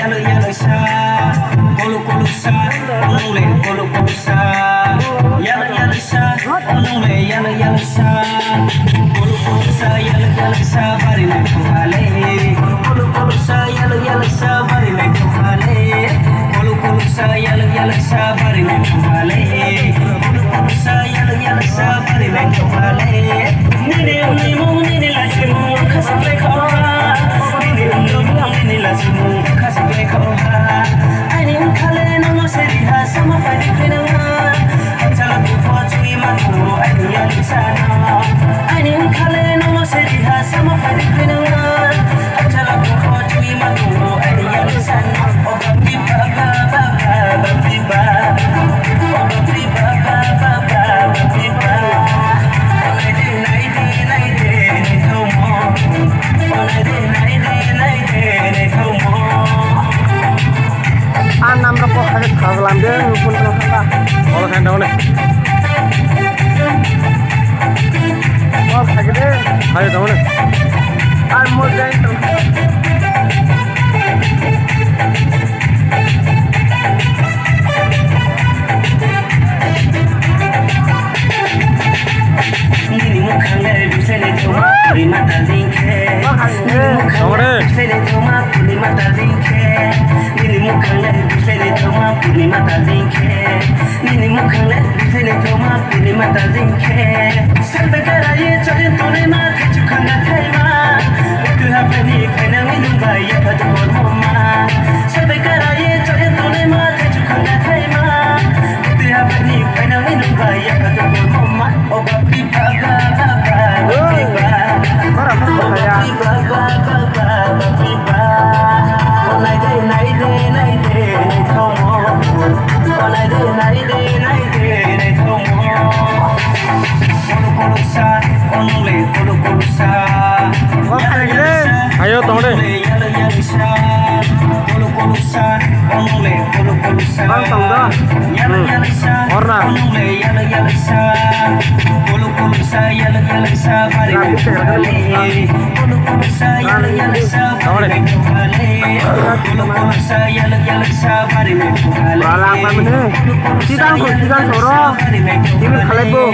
yalo yalo sa, kolo kolo sa, onole kolo kolo sa, yalo yalo sa, onole yalo yalo sa, kolo kolo sa, yalo yalo sa, bari na kohale, kolo kolo sa, yalo yalo sa, bari na kohale, kolo kolo sa, yalo yalo sa, bari na kohale, kolo kolo sa, yalo yalo sa, bari na kohale, nene uni mo nene la chimu kasale koha. Enam rokok ada kagak dia pun terus lah. Kalau saya tahu nih. Oh, kagak deh. Ayo tahu nih. Almol jain tuh. Ini muka leh bisa leto lima talingke. Tahu deh. Bisa leto lima talingke. Ini muka leh bisa leto lima talingke. Ini muka leh bisa leto lima talingke. Sampai kerja jangan toleh mat cukup nggak terima. Aku apa ni kena minum bayar pada hormona. Sampai kerja jangan toleh mat cukup nggak terima. Aku apa ni kena minum bayar pada hormona. Oh babi baga baga babi baga. Babi baga baga babi baga. Oh nay day nay day nay day nay thong mo. Oh nay day nay day nay day nay thong mo. Kolo kolo sa, onole kolo kolo sa. Ayo tahu deh. Yalo yalo sa, kolo kolo sa, onole kolo kolo sa. Tahu dah. Yalo yalo sa, onole yalo yalo sa, kolo kolo sa, yalo yalo sa, bari na kohale. Kolo kolo sa, yalo yalo sa, bari na kohale. Kolo kolo sa, yalo yalo sa, bari na kohale. Balang mana? Sidang soro. Ini kalebu.